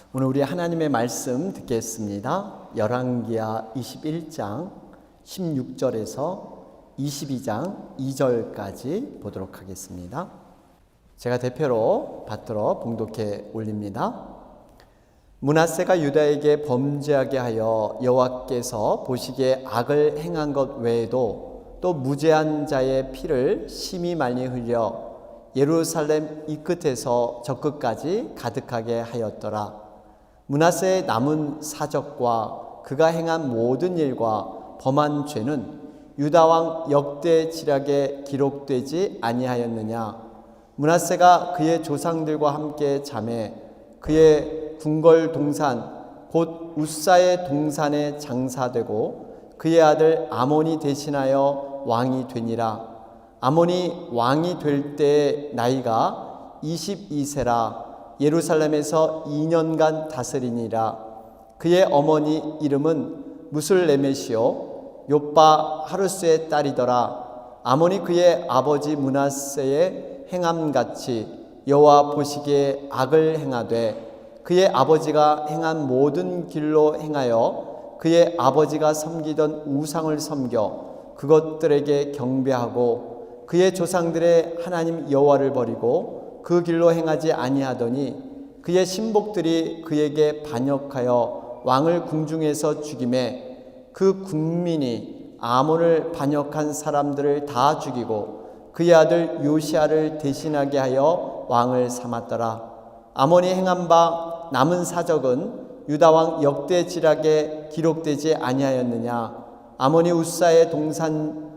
오늘 우리 하나님의 말씀 듣겠습니다. 열왕기하 21장 16절에서 22장 2절까지 보도록 하겠습니다. 제가 대표로 받들어 봉독해 올립니다. 므낫세가 유다에게 범죄하게 하여 여호와께서 보시기에 악을 행한 것 외에도 또 무죄한 자의 피를 심히 많이 흘려 예루살렘 이 끝에서 저 끝까지 가득하게 하였더라. 므낫세의 남은 사적과 그가 행한 모든 일과 범한 죄는 유다 왕 역대지략에 기록되지 아니하였느냐. 므낫세가 그의 조상들과 함께 잠에 그의 궁궐 동산 곧 우사의 동산에 장사되고 그의 아들 아몬이 대신하여 왕이 되니라. 아몬이 왕이 될 때의 나이가 22세라 예루살렘에서 2년간 다스리니라. 그의 어머니 이름은 무슬레메시오 요빠 하루스의 딸이더라. 아몬이 그의 아버지 므낫세의 행함같이 여호와 보시기에 악을 행하되 그의 아버지가 행한 모든 길로 행하여 그의 아버지가 섬기던 우상을 섬겨 그것들에게 경배하고 그의 조상들의 하나님 여호와를 버리고 그 길로 행하지 아니하더니 그의 신복들이 그에게 반역하여 왕을 궁중에서 죽이매 그 국민이 아몬을 반역한 사람들을 다 죽이고 그의 아들 요시아를 대신하게 하여 왕을 삼았더라. 아몬이 행한 바 남은 사적은 유다 왕 역대지략에 기록되지 아니하였느냐. 아몬이 우사의 동산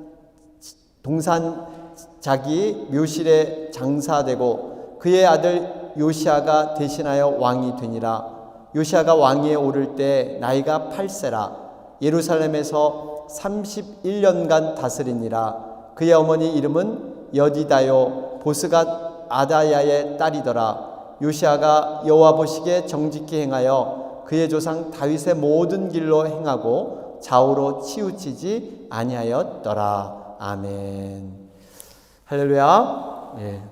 자기 묘실에 장사되고 그의 아들 요시아가 대신하여 왕이 되니라. 요시아가 왕위에 오를 때 나이가 8세라 예루살렘에서 31년간 다스리니라. 그의 어머니 이름은 여디다요 보스갓 아다야의 딸이더라. 요시아가 여호와 보시기에 정직히 행하여 그의 조상 다윗의 모든 길로 행하고 좌우로 치우치지 아니하였더라. 아멘. 할렐루야. 예,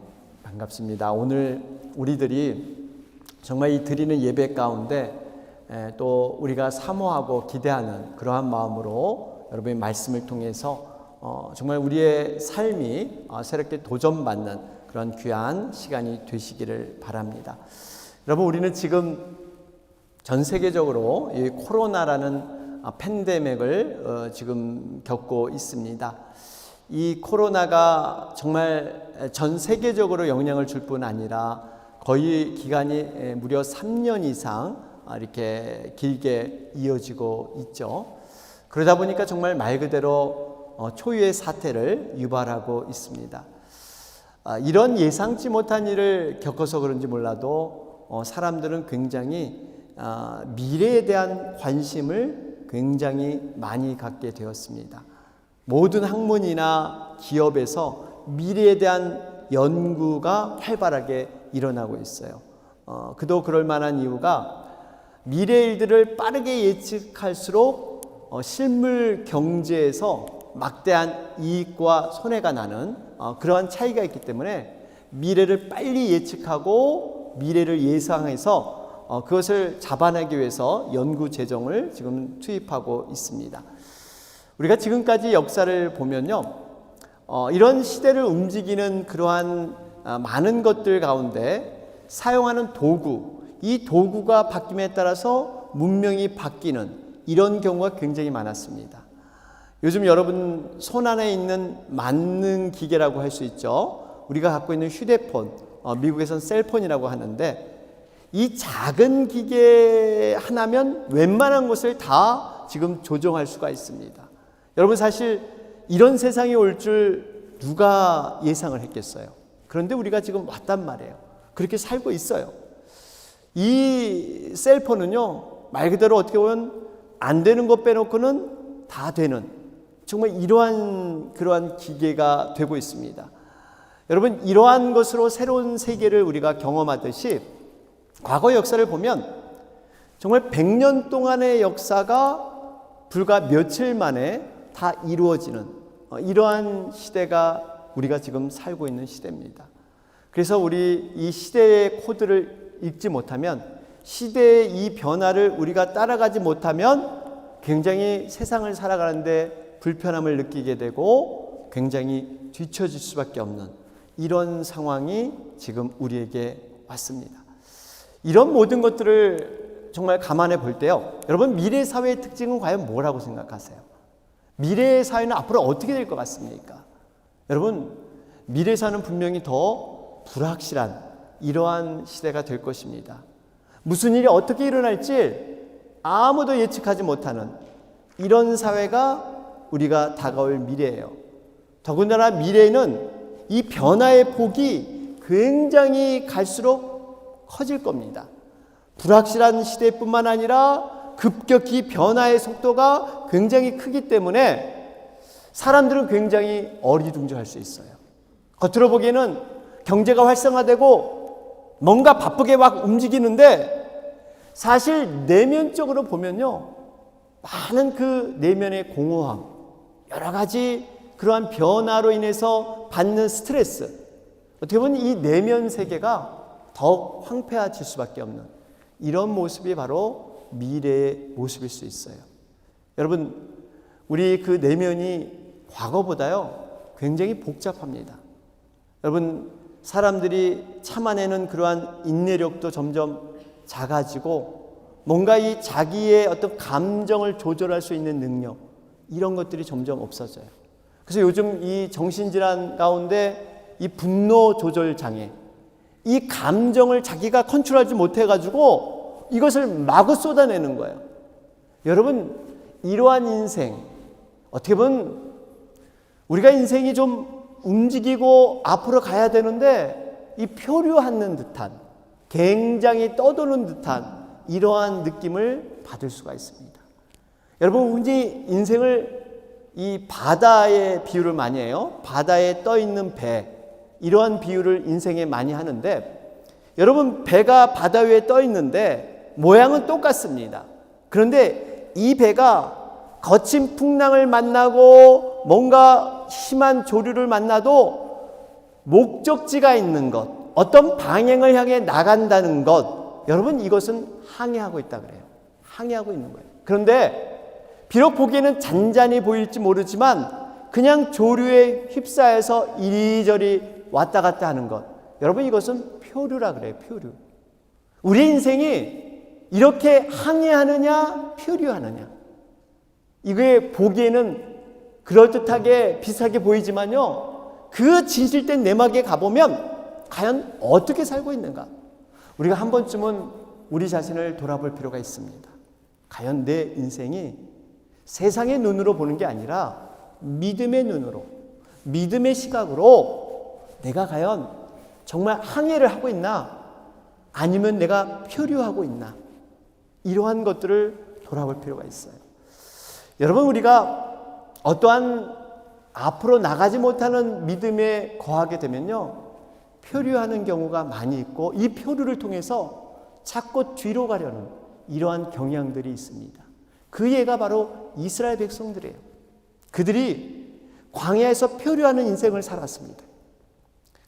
반갑습니다. 오늘 우리들이 정말 이 드리는 예배 가운데 또 우리가 사모하고 기대하는 그러한 마음으로 여러분의 말씀을 통해서 정말 우리의 삶이 새롭게 도전받는 그런 귀한 시간이 되시기를 바랍니다. 여러분, 우리는 지금 전 세계적으로 이 코로나라는 팬데믹을 지금 겪고 있습니다. 이 코로나가 정말 전 세계적으로 영향을 줄 뿐 아니라 거의 기간이 무려 3년 이상 이렇게 길게 이어지고 있죠. 그러다 보니까 정말 말 그대로 초유의 사태를 유발하고 있습니다. 이런 예상치 못한 일을 겪어서 그런지 몰라도 사람들은 굉장히 미래에 대한 관심을 굉장히 많이 갖게 되었습니다. 모든 학문이나 기업에서 미래에 대한 연구가 활발하게 일어나고 있어요. 그도 그럴 만한 이유가 미래 일들을 빠르게 예측할수록 실물 경제에서 막대한 이익과 손해가 나는 그러한 차이가 있기 때문에 미래를 빨리 예측하고 미래를 예상해서 그것을 잡아내기 위해서 연구 재정을 지금 투입하고 있습니다. 우리가 지금까지 역사를 보면요, 이런 시대를 움직이는 그러한 많은 것들 가운데 사용하는 도구, 이 도구가 바뀜에 따라서 문명이 바뀌는 이런 경우가 굉장히 많았습니다. 요즘 여러분 손 안에 있는 만능 기계라고 할 수 있죠. 우리가 갖고 있는 휴대폰, 미국에서는 셀폰이라고 하는데 이 작은 기계 하나면 웬만한 것을 다 지금 조정할 수가 있습니다. 여러분, 사실 이런 세상이 올 줄 누가 예상을 했겠어요? 그런데 우리가 지금 왔단 말이에요. 그렇게 살고 있어요. 이 셀폰은요, 말 그대로 어떻게 보면 안 되는 것 빼놓고는 다 되는 정말 이러한 그러한 기계가 되고 있습니다. 여러분, 이러한 것으로 새로운 세계를 우리가 경험하듯이 과거 역사를 보면 정말 100년 동안의 역사가 불과 며칠 만에 다 이루어지는 이러한 시대가 우리가 지금 살고 있는 시대입니다. 그래서 우리 이 시대의 코드를 읽지 못하면 시대의 이 변화를 우리가 따라가지 못하면 굉장히 세상을 살아가는데 불편함을 느끼게 되고 굉장히 뒤처질 수밖에 없는 이런 상황이 지금 우리에게 왔습니다. 이런 모든 것들을 정말 감안해 볼 때요, 여러분, 미래 사회의 특징은 과연 뭐라고 생각하세요? 미래의 사회는 앞으로 어떻게 될 것 같습니까? 여러분, 미래 사회는 분명히 더 불확실한 이러한 시대가 될 것입니다. 무슨 일이 어떻게 일어날지 아무도 예측하지 못하는 이런 사회가 우리가 다가올 미래예요. 더군다나 미래에는 이 변화의 폭이 굉장히 갈수록 커질 겁니다. 불확실한 시대뿐만 아니라 급격히 변화의 속도가 굉장히 크기 때문에 사람들은 굉장히 어리둥절할 수 있어요. 겉으로 보기에는 경제가 활성화되고 뭔가 바쁘게 막 움직이는데 사실 내면적으로 보면요, 많은 그 내면의 공허함, 여러 가지 그러한 변화로 인해서 받는 스트레스, 어떻게 보면 이 내면 세계가 더욱 황폐해질 수밖에 없는 이런 모습이 바로 미래의 모습일 수 있어요. 여러분, 우리 그 내면이 과거보다요 굉장히 복잡합니다. 여러분, 사람들이 참아내는 그러한 인내력도 점점 작아지고 뭔가 이 자기의 어떤 감정을 조절할 수 있는 능력, 이런 것들이 점점 없어져요. 그래서 요즘 이 정신질환 가운데 이 분노 조절 장애, 이 감정을 자기가 컨트롤하지 못해가지고 이것을 마구 쏟아내는 거예요. 여러분, 이러한 인생, 어떻게 보면 우리가 인생이 좀 움직이고 앞으로 가야 되는데 이 표류하는 듯한, 굉장히 떠도는 듯한 이러한 느낌을 받을 수가 있습니다. 여러분, 흔히 인생을 이 바다에 비유를 많이 해요. 바다에 떠 있는 배, 이러한 비유를 인생에 많이 하는데, 여러분, 배가 바다 위에 떠 있는데 모양은 똑같습니다. 그런데 이 배가 거친 풍랑을 만나고 뭔가 심한 조류를 만나도 목적지가 있는 것, 어떤 방향을 향해 나간다는 것, 여러분, 이것은 항해하고 있다 그래요. 항해하고 있는 거예요. 그런데 비록 보기에는 잔잔히 보일지 모르지만 그냥 조류에 휩싸여서 이리저리 왔다 갔다 하는 것, 여러분, 이것은 표류라 그래요. 표류. 우리 인생이 이렇게 항해하느냐 표류하느냐, 이게 보기에는 그럴듯하게 비슷하게 보이지만요, 그 진실된 내막에 가보면 과연 어떻게 살고 있는가, 우리가 한 번쯤은 우리 자신을 돌아볼 필요가 있습니다. 과연 내 인생이 세상의 눈으로 보는 게 아니라 믿음의 눈으로, 믿음의 시각으로 내가 과연 정말 항해를 하고 있나, 아니면 내가 표류하고 있나, 이러한 것들을 돌아볼 필요가 있어요. 여러분, 우리가 어떠한 앞으로 나가지 못하는 믿음에 거하게 되면요, 표류하는 경우가 많이 있고, 이 표류를 통해서 자꾸 뒤로 가려는 이러한 경향들이 있습니다. 그 예가 바로 이스라엘 백성들이에요. 그들이 광야에서 표류하는 인생을 살았습니다.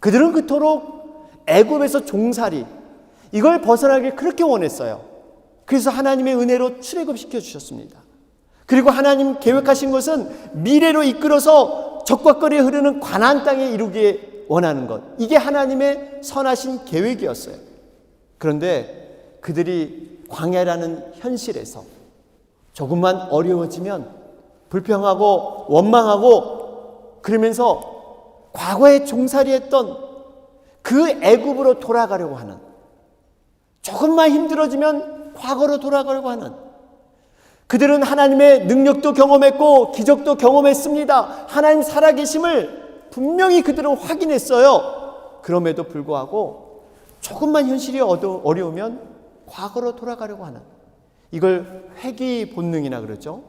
그들은 그토록 애굽에서 종살이, 이걸 벗어나길 그렇게 원했어요. 그래서 하나님의 은혜로 출애굽시켜 주셨습니다. 그리고 하나님 계획하신 것은 미래로 이끌어서 적과 거리에 흐르는 가나안 땅에 이루기에 원하는 것, 이게 하나님의 선하신 계획이었어요. 그런데 그들이 광야라는 현실에서 조금만 어려워지면 불평하고 원망하고 그러면서 과거에 종살이했던 그 애굽으로 돌아가려고 하는, 조금만 힘들어지면 과거로 돌아가려고 하는, 그들은 하나님의 능력도 경험했고 기적도 경험했습니다. 하나님 살아계심을 분명히 그들은 확인했어요. 그럼에도 불구하고 조금만 현실이 어려우면 과거로 돌아가려고 하는, 이걸 회귀 본능이라 그러죠.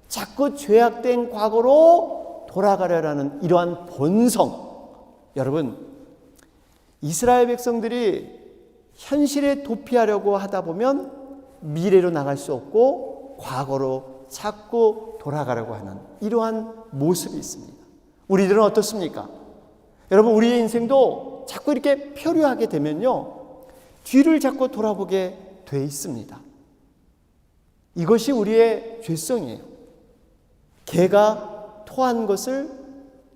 자꾸 죄악된 과거로 돌아가려는 이러한 본성. 여러분, 이스라엘 백성들이 현실에 도피하려고 하다 보면 미래로 나갈 수 없고 과거로 자꾸 돌아가려고 하는 이러한 모습이 있습니다. 우리들은 어떻습니까? 여러분, 우리의 인생도 자꾸 이렇게 표류하게 되면요, 뒤를 자꾸 돌아보게 돼 있습니다. 이것이 우리의 죄성이에요. 개가 토한 것을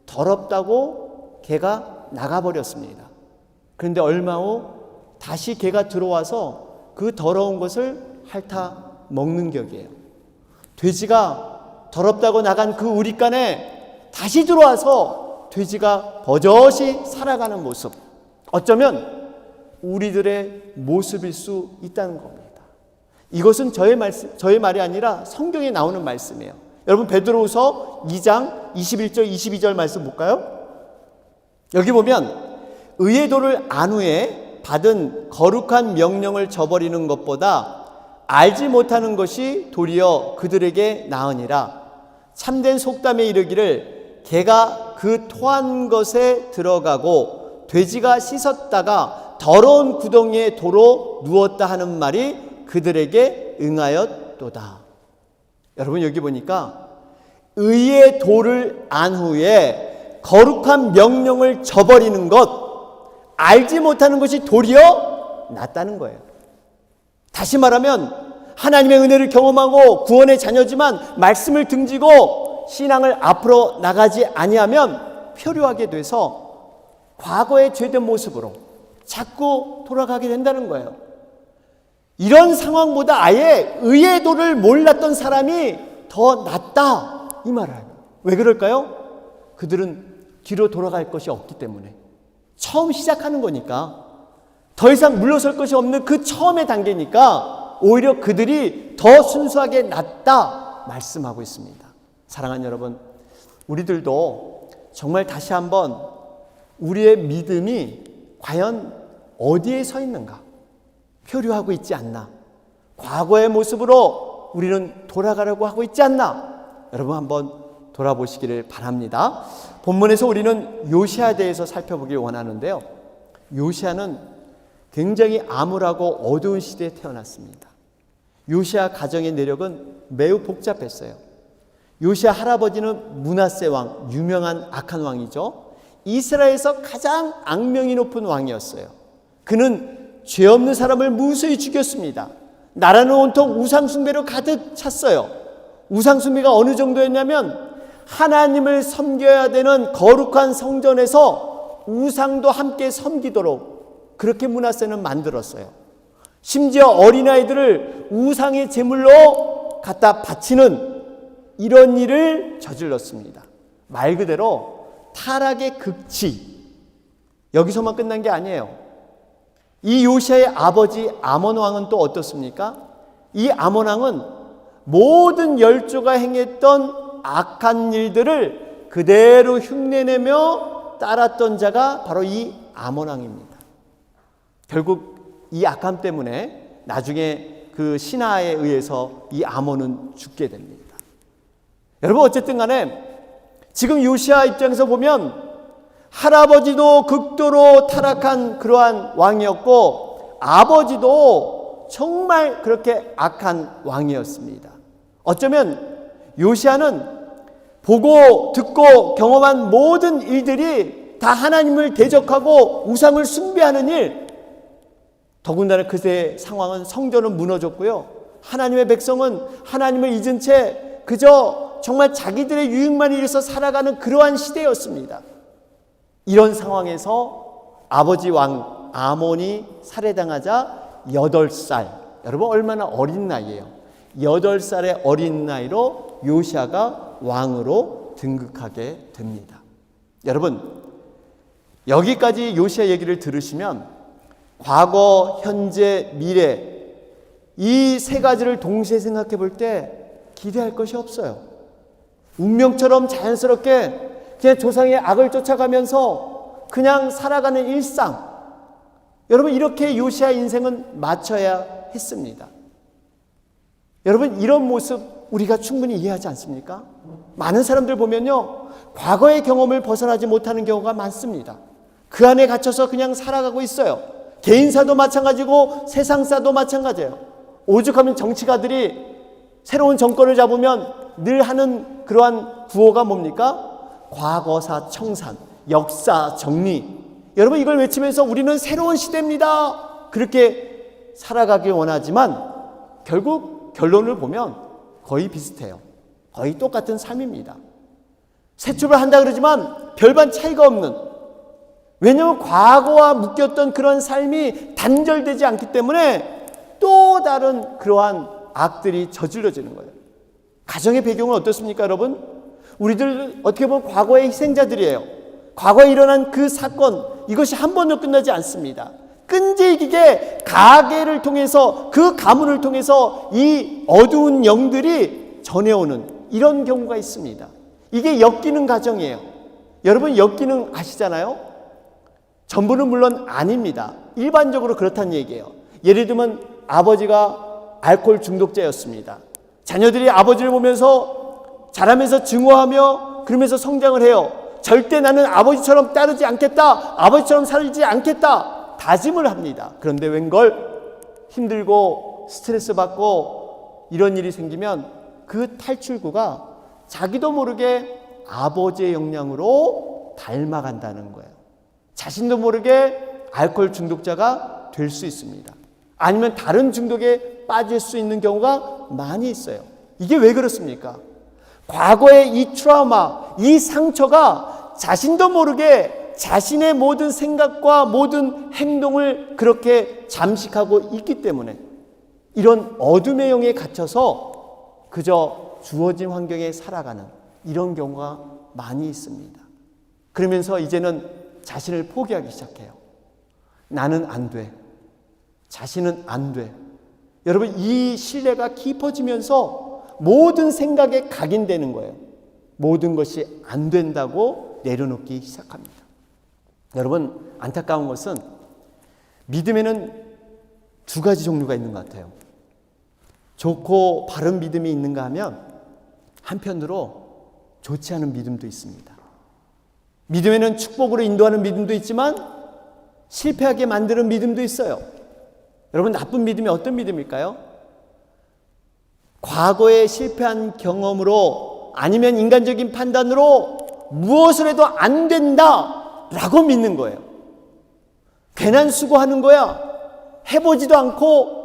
더럽다고 개가 나가버렸습니다. 그런데 얼마 후 다시 개가 들어와서 그 더러운 것을 핥아 먹는 격이에요. 돼지가 더럽다고 나간 그 우릿간에 다시 들어와서 돼지가 버젓이 살아가는 모습, 어쩌면 우리들의 모습일 수 있다는 겁니다. 이것은 저의 말이 아니라 성경에 나오는 말씀이에요. 여러분, 베드로후서 2장 21절 22절 말씀 볼까요? 여기 보면 의의 도를 안 후에 받은 거룩한 명령을 저버리는 것보다 알지 못하는 것이 도리어 그들에게 나으니라. 참된 속담에 이르기를 개가 그 토한 것에 들어가고 돼지가 씻었다가 더러운 구덩이에 도로 누웠다 하는 말이 그들에게 응하였도다. 여러분, 여기 보니까 의의 도를 안 후에 거룩한 명령을 저버리는 것, 알지 못하는 것이 도리어 낫다는 거예요. 다시 말하면 하나님의 은혜를 경험하고 구원의 자녀지만 말씀을 등지고 신앙을 앞으로 나가지 아니하면 표류하게 돼서 과거의 죄된 모습으로 자꾸 돌아가게 된다는 거예요. 이런 상황보다 아예 의의 도를 몰랐던 사람이 더 낫다, 이 말을 해요. 왜 그럴까요? 그들은 뒤로 돌아갈 것이 없기 때문에, 처음 시작하는 거니까, 더 이상 물러설 것이 없는 그 처음의 단계니까 오히려 그들이 더 순수하게 낫다 말씀하고 있습니다. 사랑하는 여러분, 우리들도 정말 다시 한번 우리의 믿음이 과연 어디에 서 있는가, 표류하고 있지 않나, 과거의 모습으로 우리는 돌아가려고 하고 있지 않나, 여러분 한번 돌아보시기를 바랍니다. 본문에서 우리는 요시아에 대해서 살펴보길 원하는데요, 요시아는 굉장히 암울하고 어두운 시대에 태어났습니다. 요시아 가정의 내력은 매우 복잡했어요. 요시아 할아버지는 므낫세 왕, 유명한 악한 왕이죠. 이스라엘에서 가장 악명이 높은 왕이었어요. 그는 죄 없는 사람을 무수히 죽였습니다. 나라는 온통 우상숭배로 가득 찼어요. 우상숭배가 어느 정도였냐면 하나님을 섬겨야 되는 거룩한 성전에서 우상도 함께 섬기도록 그렇게 므낫세는 만들었어요. 심지어 어린아이들을 우상의 제물로 갖다 바치는 이런 일을 저질렀습니다. 말 그대로 타락의 극치. 여기서만 끝난 게 아니에요. 이 요시아의 아버지 아몬 왕은 또 어떻습니까? 이 아몬 왕은 모든 열조가 행했던 악한 일들을 그대로 흉내내며 따랐던 자가 바로 이 아몬 왕입니다. 결국 이 악함 때문에 나중에 그 신하에 의해서 이 아몬은 죽게 됩니다. 여러분, 어쨌든 간에 지금 요시아 입장에서 보면 할아버지도 극도로 타락한 그러한 왕이었고 아버지도 정말 그렇게 악한 왕이었습니다. 어쩌면 요시아는 보고 듣고 경험한 모든 일들이 다 하나님을 대적하고 우상을 숭배하는 일, 더군다나 그새 상황은 성전은 무너졌고요, 하나님의 백성은 하나님을 잊은 채 그저 정말 자기들의 유익만 위해서 살아가는 그러한 시대였습니다. 이런 상황에서 아버지 왕 아몬이 살해당하자 8살, 여러분 얼마나 어린 나이예요. 8살의 어린 나이로 요시아가 왕으로 등극하게 됩니다. 여러분, 여기까지 요시아 얘기를 들으시면 과거, 현재, 미래 이 세 가지를 동시에 생각해 볼 때 기대할 것이 없어요. 운명처럼 자연스럽게 그냥 조상의 악을 쫓아가면서 그냥 살아가는 일상. 여러분, 이렇게 요시아 인생은 마쳐야 했습니다. 여러분, 이런 모습 우리가 충분히 이해하지 않습니까? 많은 사람들 보면요, 과거의 경험을 벗어나지 못하는 경우가 많습니다. 그 안에 갇혀서 그냥 살아가고 있어요. 개인사도 마찬가지고 세상사도 마찬가지예요. 오죽하면 정치가들이 새로운 정권을 잡으면 늘 하는 그러한 구호가 뭡니까? 과거사 청산, 역사 정리. 여러분, 이걸 외치면서 우리는 새로운 시대입니다, 그렇게 살아가길 원하지만 결국 결론을 보면 거의 비슷해요. 거의 똑같은 삶입니다. 새 출발한다 그러지만 별반 차이가 없는, 왜냐하면 과거와 묶였던 그런 삶이 단절되지 않기 때문에 또 다른 그러한 악들이 저질러지는 거예요. 가정의 배경은 어떻습니까, 여러분? 우리들 어떻게 보면 과거의 희생자들이에요. 과거에 일어난 그 사건, 이것이 한 번도 끝나지 않습니다. 끈질기게 가계를 통해서, 그 가문을 통해서 이 어두운 영들이 전해오는 이런 경우가 있습니다. 이게 엮이는 가정이에요. 여러분, 엮이는 아시잖아요? 전부는 물론 아닙니다. 일반적으로 그렇다는 얘기예요. 예를 들면 아버지가 알코올 중독자였습니다. 자녀들이 아버지를 보면서 자라면서 증오하며 그러면서 성장을 해요. 절대 나는 아버지처럼 따르지 않겠다, 아버지처럼 살지 않겠다 다짐을 합니다. 그런데 웬걸 힘들고 스트레스 받고 이런 일이 생기면 그 탈출구가 자기도 모르게 아버지의 영향으로 닮아간다는 거예요. 자신도 모르게 알코올 중독자가 될 수 있습니다. 아니면 다른 중독에 빠질 수 있는 경우가 많이 있어요. 이게 왜 그렇습니까? 과거의 이 트라우마, 이 상처가 자신도 모르게 자신의 모든 생각과 모든 행동을 그렇게 잠식하고 있기 때문에 이런 어둠의 영에 갇혀서 그저 주어진 환경에 살아가는 이런 경우가 많이 있습니다. 그러면서 이제는 자신을 포기하기 시작해요. 나는 안 돼. 자신은 안 돼. 여러분, 이 신뢰가 깊어지면서 모든 생각에 각인되는 거예요. 모든 것이 안 된다고 내려놓기 시작합니다. 여러분, 안타까운 것은 믿음에는 두 가지 종류가 있는 것 같아요. 좋고 바른 믿음이 있는가 하면 한편으로 좋지 않은 믿음도 있습니다. 믿음에는 축복으로 인도하는 믿음도 있지만 실패하게 만드는 믿음도 있어요. 여러분, 나쁜 믿음이 어떤 믿음일까요? 과거에 실패한 경험으로 아니면 인간적인 판단으로 무엇을 해도 안 된다라고 믿는 거예요. 괜한 수고하는 거야. 해보지도 않고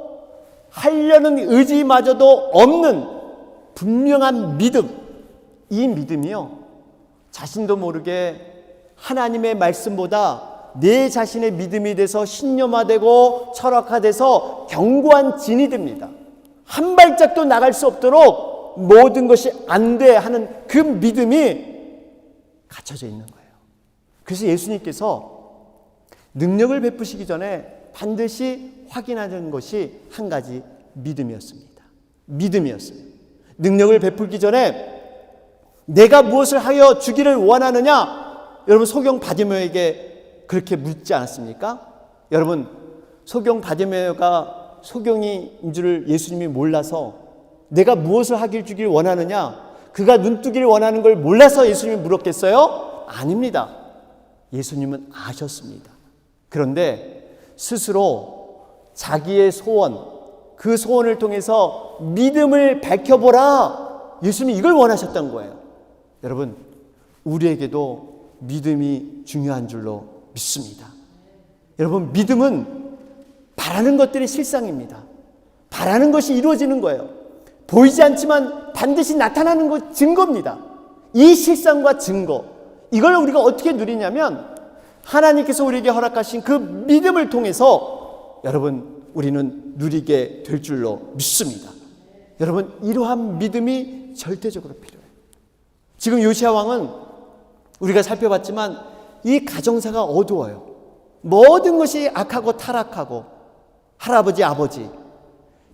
하려는 의지마저도 없는 분명한 믿음. 이 믿음이요, 자신도 모르게 하나님의 말씀보다 내 자신의 믿음이 돼서 신념화되고 철학화돼서 견고한 진이 됩니다. 한 발짝도 나갈 수 없도록 모든 것이 안 돼 하는 그 믿음이 갇혀져 있는 거예요. 그래서 예수님께서 능력을 베푸시기 전에 반드시 확인하는 것이 한 가지 믿음이었습니다. 믿음이었어요. 능력을 베풀기 전에 내가 무엇을 하여 주기를 원하느냐? 여러분, 소경 바디메오에게 그렇게 묻지 않았습니까? 여러분, 소경 바디메오가 소경인 줄을 예수님이 몰라서 내가 무엇을 하길 주길 원하느냐? 그가 눈뜨기를 원하는 걸 몰라서 예수님이 물었겠어요? 아닙니다. 예수님은 아셨습니다. 그런데 스스로 자기의 소원, 그 소원을 통해서 믿음을 밝혀보라. 예수님이 이걸 원하셨던 거예요. 여러분, 우리에게도 믿음이 중요한 줄로 믿습니다. 여러분, 믿음은 바라는 것들이 실상입니다. 바라는 것이 이루어지는 거예요. 보이지 않지만 반드시 나타나는 것, 증거입니다. 이 실상과 증거, 이걸 우리가 어떻게 누리냐면 하나님께서 우리에게 허락하신 그 믿음을 통해서 여러분, 우리는 누리게 될 줄로 믿습니다. 여러분, 이러한 믿음이 절대적으로 필요해요. 지금 요시야 왕은 우리가 살펴봤지만 이 가정사가 어두워요. 모든 것이 악하고 타락하고 할아버지, 아버지,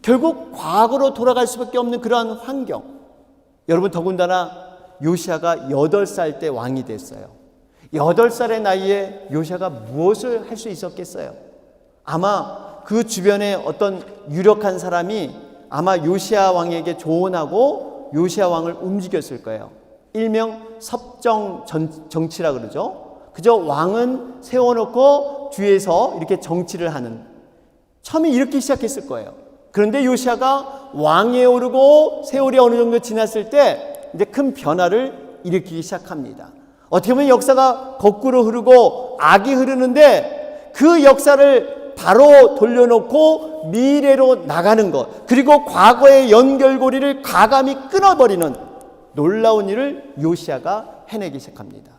결국 과거로 돌아갈 수밖에 없는 그러한 환경. 여러분, 더군다나 요시야가 8살 때 왕이 됐어요. 8살의 나이에 요시야가 무엇을 할 수 있었겠어요? 아마 그 주변에 어떤 유력한 사람이 아마 요시야 왕에게 조언하고 요시야 왕을 움직였을 거예요. 일명 섭정 정치라 그러죠. 그저 왕은 세워놓고 뒤에서 이렇게 정치를 하는, 처음에 이렇게 시작했을 거예요. 그런데 요시야가 왕위에 오르고 세월이 어느 정도 지났을 때 이제 큰 변화를 일으키기 시작합니다. 어떻게 보면 역사가 거꾸로 흐르고 악이 흐르는데 그 역사를 바로 돌려놓고 미래로 나가는 것, 그리고 과거의 연결고리를 과감히 끊어버리는 놀라운 일을 요시야가 해내기 시작합니다.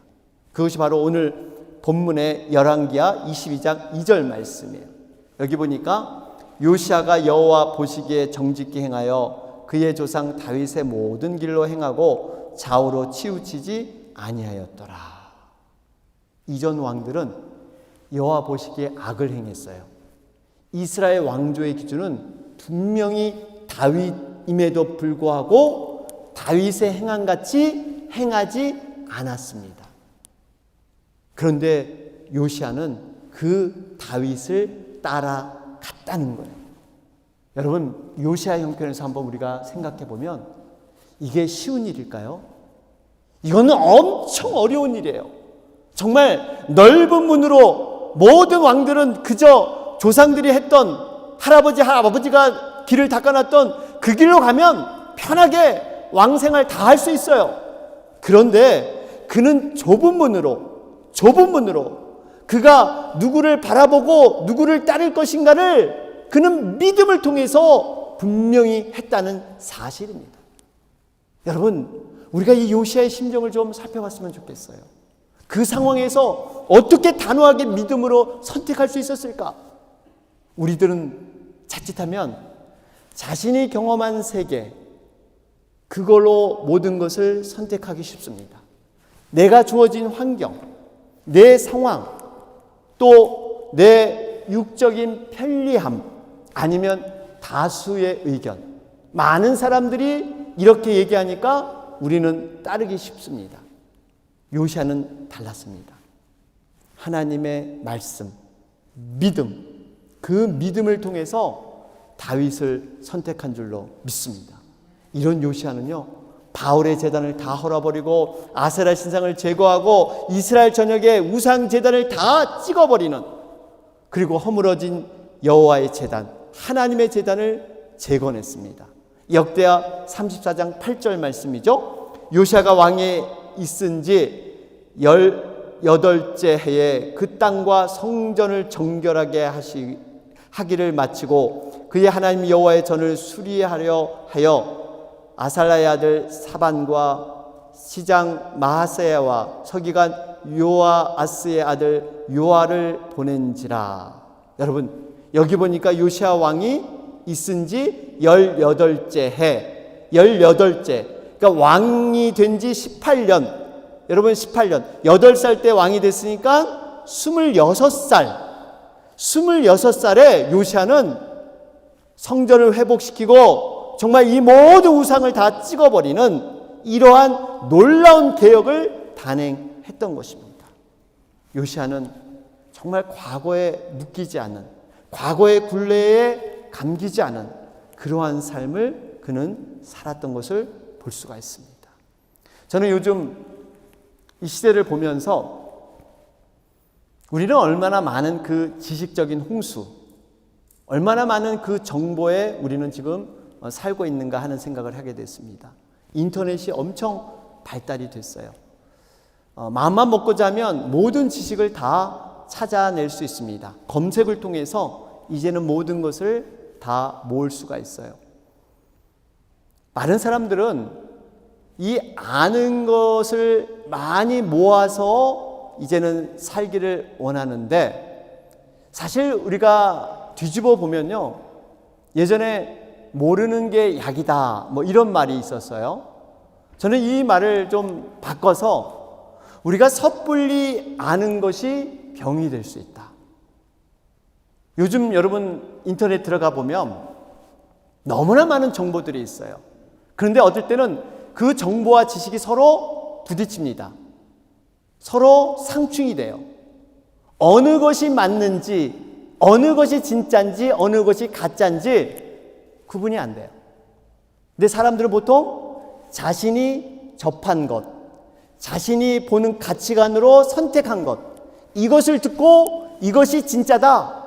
그것이 바로 오늘 본문의 열왕기하 22장 2절 말씀이에요. 여기 보니까 요시야가 여호와 보시기에 정직히 행하여 그의 조상 다윗의 모든 길로 행하고 좌우로 치우치지 아니하였더라. 이전 왕들은 여호와 보시기에 악을 행했어요. 이스라엘 왕조의 기준은 분명히 다윗임에도 불구하고 다윗의 행함같이 행하지 않았습니다. 그런데 요시야는 그 다윗을 따라갔다는 거예요. 여러분, 요시야 형편에서 한번 우리가 생각해 보면 이게 쉬운 일일까요? 이거는 엄청 어려운 일이에요. 정말 넓은 문으로 모든 왕들은 그저 조상들이 했던 할아버지가 길을 닦아놨던 그 길로 가면 편하게 왕생활 다 할 수 있어요. 그런데 그는 좁은 문으로 그가 누구를 바라보고 누구를 따를 것인가를 그는 믿음을 통해서 분명히 했다는 사실입니다. 여러분, 우리가 이 요시야의 심정을 좀 살펴봤으면 좋겠어요. 그 상황에서 어떻게 단호하게 믿음으로 선택할 수 있었을까? 우리들은 자칫하면 자신이 경험한 세계, 그걸로 모든 것을 선택하기 쉽습니다. 내가 주어진 환경, 내 상황, 또 내 육적인 편리함, 아니면 다수의 의견, 많은 사람들이 이렇게 얘기하니까 우리는 따르기 쉽습니다. 요시야는 달랐습니다. 하나님의 말씀, 믿음, 그 믿음을 통해서 다윗을 선택한 줄로 믿습니다. 이런 요시야는요, 바울의 제단을 다 헐어버리고 아세라 신상을 제거하고 이스라엘 전역의 우상 제단을 다 찍어버리는, 그리고 허물어진 여호와의 제단, 하나님의 제단을 재건했습니다. 역대하 34장 8절 말씀이죠. 요시야가 왕에 있은 지 18째 해에 그 땅과 성전을 정결하게 하기를 마치고 그의 하나님 여호와의 전을 수리하려 하여 아살라의 아들 사반과 시장 마하세야와 서기관 요아스의 아들 요아를 보낸지라. 여러분, 여기 보니까 요시야 왕이 있은 지 18째 해, 18째, 그러니까 왕이 된 지 18년, 여러분 18년, 8살 때 왕이 됐으니까 26살에 요시야는 성전을 회복시키고 정말 이 모든 우상을 다 찍어버리는 이러한 놀라운 개혁을 단행했던 것입니다. 요시야는 정말 과거에 묶이지 않는, 과거의 굴레에 감기지 않은 그러한 삶을 그는 살았던 것을 볼 수가 있습니다. 저는 요즘 이 시대를 보면서 우리는 얼마나 많은 그 지식적인 홍수, 얼마나 많은 그 정보에 우리는 지금 살고 있는가 하는 생각을 하게 됐습니다. 인터넷이 엄청 발달이 됐어요. 마음만 먹고 자면 모든 지식을 다 찾아낼 수 있습니다. 검색을 통해서 이제는 모든 것을 다 모을 수가 있어요. 많은 사람들은 이 아는 것을 많이 모아서 이제는 살기를 원하는데, 사실 우리가 뒤집어 보면요, 예전에 모르는 게 약이다 뭐 이런 말이 있었어요. 저는 이 말을 좀 바꿔서 우리가 섣불리 아는 것이 병이 될 수 있다. 요즘 여러분 인터넷 들어가 보면 너무나 많은 정보들이 있어요. 그런데 어떨 때는 그 정보와 지식이 서로 부딪힙니다. 서로 상충이 돼요. 어느 것이 맞는지, 어느 것이 진짜인지, 어느 것이 가짜인지 구분이 안 돼요. 근데 사람들은 보통 자신이 접한 것, 자신이 보는 가치관으로 선택한 것, 이것을 듣고 이것이 진짜다,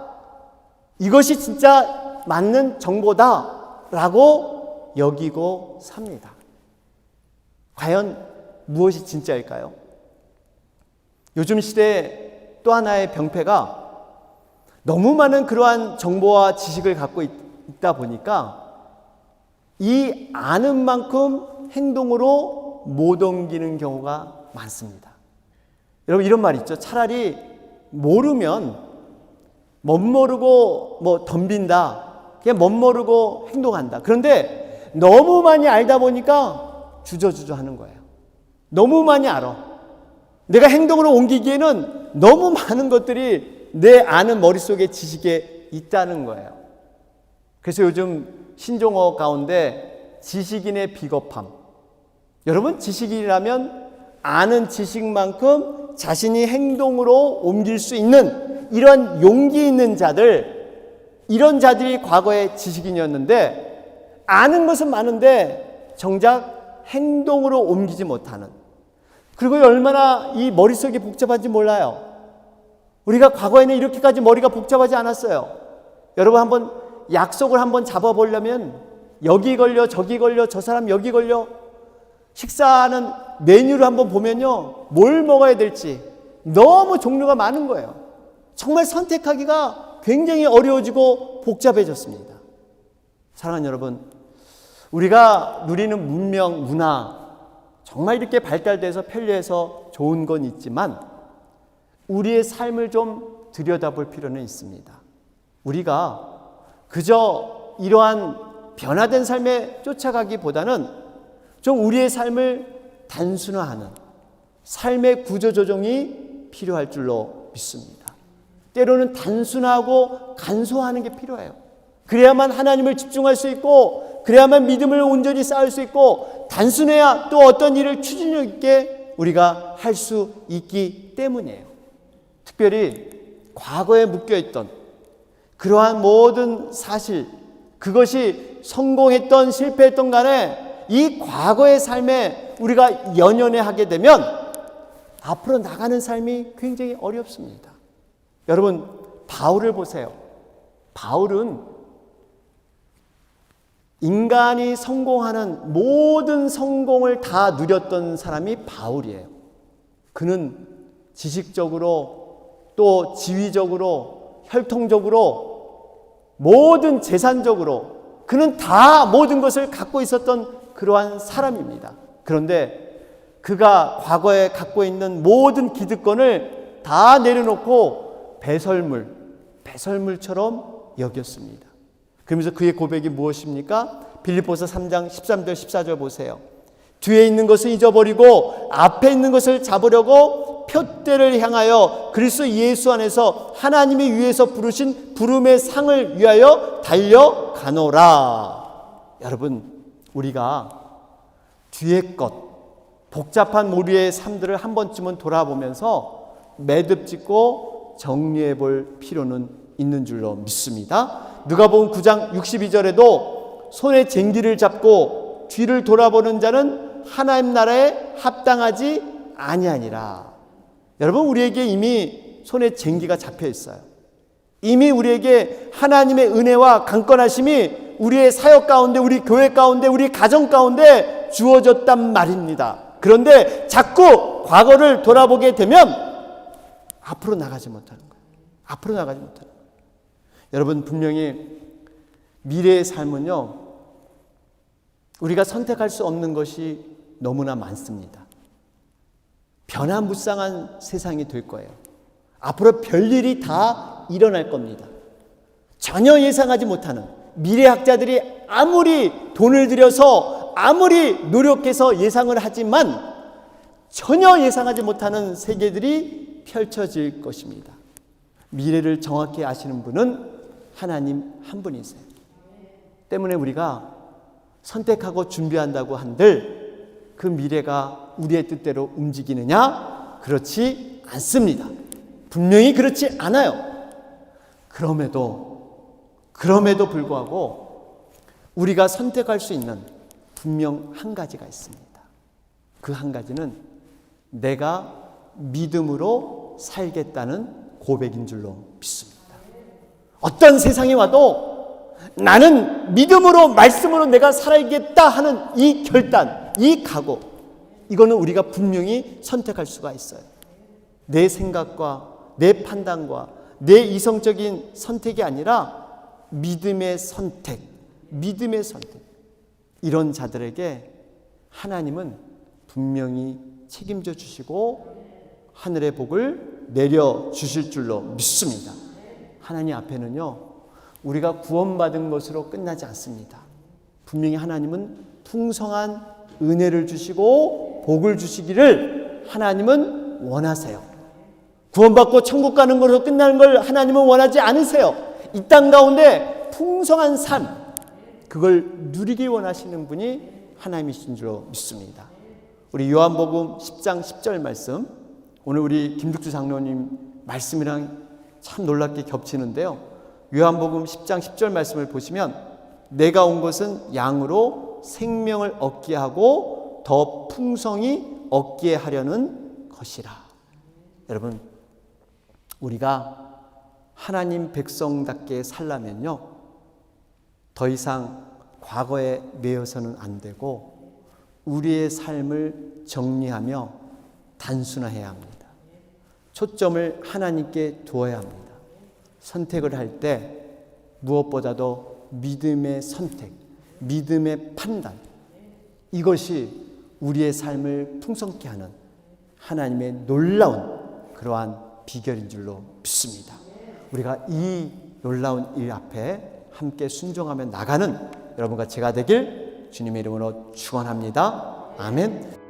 이것이 진짜 맞는 정보다 라고 여기고 삽니다. 과연 무엇이 진짜일까요? 요즘 시대의 또 하나의 병폐가 너무 많은 그러한 정보와 지식을 갖고 있다 보니까 이 아는 만큼 행동으로 못 옮기는 경우가 많습니다. 여러분 이런 말 있죠. 차라리 모르면 멋모르고 덤빈다. 그냥 멋모르고 행동한다. 그런데 너무 많이 알다 보니까 주저주저 하는 거예요. 너무 많이 알아. 내가 행동으로 옮기기에는 너무 많은 것들이 내 아는 머릿속에 지식에 있다는 거예요. 그래서 요즘 신종어 가운데 지식인의 비겁함. 여러분 지식인이라면 아는 지식만큼 자신이 행동으로 옮길 수 있는 이런 용기 있는 자들, 이런 자들이 과거에 지식인이었는데 아는 것은 많은데 정작 행동으로 옮기지 못하는, 그리고 얼마나 이 머릿속이 복잡한지 몰라요. 우리가 과거에는 이렇게까지 머리가 복잡하지 않았어요. 여러분 한번 약속을 한번 잡아보려면 여기 걸려 저기 걸려 저 사람 여기 걸려, 식사하는 메뉴를 한번 보면요 뭘 먹어야 될지 너무 종류가 많은 거예요. 정말 선택하기가 굉장히 어려워지고 복잡해졌습니다. 사랑하는 여러분, 우리가 누리는 문명, 문화 정말 이렇게 발달돼서 편리해서 좋은 건 있지만 우리의 삶을 좀 들여다볼 필요는 있습니다. 우리가 그저 이러한 변화된 삶에 쫓아가기보다는 좀 우리의 삶을 단순화하는 삶의 구조조정이 필요할 줄로 믿습니다. 때로는 단순하고 간소화하는 게 필요해요. 그래야만 하나님을 집중할 수 있고, 그래야만 믿음을 온전히 쌓을 수 있고, 단순해야 또 어떤 일을 추진력 있게 우리가 할 수 있기 때문이에요. 특별히 과거에 묶여있던 그러한 모든 사실, 그것이 성공했던 실패했던 간에 이 과거의 삶에 우리가 연연해 하게 되면 앞으로 나가는 삶이 굉장히 어렵습니다. 여러분 바울을 보세요. 바울은 인간이 성공하는 모든 성공을 다 누렸던 사람이 바울이에요. 그는 지식적으로 또 지위적으로 혈통적으로 모든 재산적으로 그는 다 모든 것을 갖고 있었던 그러한 사람입니다. 그런데 그가 과거에 갖고 있는 모든 기득권을 다 내려놓고 배설물처럼 여겼습니다. 그러면서 그의 고백이 무엇입니까? 빌립보서 3장 13절 14절 보세요. 뒤에 있는 것을 잊어버리고 앞에 있는 것을 잡으려고 표대를 향하여 그리스도 예수 안에서 하나님이 위에서 부르신 부름의 상을 위하여 달려가노라. 여러분 우리가 뒤의 것, 복잡한 우리의 삶들을 한 번쯤은 돌아보면서 매듭짓고 정리해 볼 필요는 있는 줄로 믿습니다. 누가복음 9장 62절에도 손에 쟁기를 잡고 뒤를 돌아보는 자는 하나님 나라에 합당하지 아니하니라. 여러분 우리에게 이미 손에 쟁기가 잡혀 있어요. 이미 우리에게 하나님의 은혜와 강권하심이 우리의 사역 가운데, 우리 교회 가운데, 우리 가정 가운데 주어졌단 말입니다. 그런데 자꾸 과거를 돌아보게 되면 앞으로 나가지 못하는 거예요. 앞으로 나가지 못하는 거예요. 여러분 분명히 미래의 삶은요 우리가 선택할 수 없는 것이 너무나 많습니다. 변화무쌍한 세상이 될 거예요. 앞으로 별일이 다 일어날 겁니다. 전혀 예상하지 못하는, 미래학자들이 아무리 돈을 들여서 아무리 노력해서 예상을 하지만 전혀 예상하지 못하는 세계들이 펼쳐질 것입니다. 미래를 정확히 아시는 분은 하나님 한 분이세요. 때문에 우리가 선택하고 준비한다고 한들 그 미래가 우리의 뜻대로 움직이느냐? 그렇지 않습니다. 분명히 그렇지 않아요. 그럼에도 불구하고 우리가 선택할 수 있는 분명 한 가지가 있습니다. 그 한 가지는 내가 믿음으로 살겠다는 고백인 줄로 믿습니다. 어떤 세상이 와도 나는 믿음으로, 말씀으로 내가 살아야겠다 하는 이 결단, 이 각오, 이거는 우리가 분명히 선택할 수가 있어요. 내 생각과 내 판단과 내 이성적인 선택이 아니라 믿음의 선택, 믿음의 선택. 이런 자들에게 하나님은 분명히 책임져 주시고 하늘의 복을 내려 주실 줄로 믿습니다. 하나님 앞에는요, 우리가 구원받은 것으로 끝나지 않습니다. 분명히 하나님은 풍성한 은혜를 주시고 복을 주시기를 하나님은 원하세요. 구원받고 천국 가는 것으로 끝나는 걸 하나님은 원하지 않으세요. 이 땅 가운데 풍성한 삶, 그걸 누리기 원하시는 분이 하나님이신 줄로 믿습니다. 우리 요한복음 10장 10절 말씀, 오늘 우리 김득주 장로님 말씀이랑 참 놀랍게 겹치는데요. 요한복음 10장 10절 말씀을 보시면 내가 온 것은 양으로 생명을 얻게 하고 더 풍성히 얻게 하려는 것이라. 여러분, 우리가 하나님 백성답게 살려면요, 더 이상 과거에 매여서는 안 되고 우리의 삶을 정리하며 단순화해야 합니다. 초점을 하나님께 두어야 합니다. 선택을 할 때 무엇보다도 믿음의 선택, 믿음의 판단, 이것이 우리의 삶을 풍성케 하는 하나님의 놀라운 그러한 비결인 줄로 믿습니다. 우리가 이 놀라운 일 앞에 함께 순종하며 나가는 여러분과 제가 되길 주님의 이름으로 축원합니다. 아멘.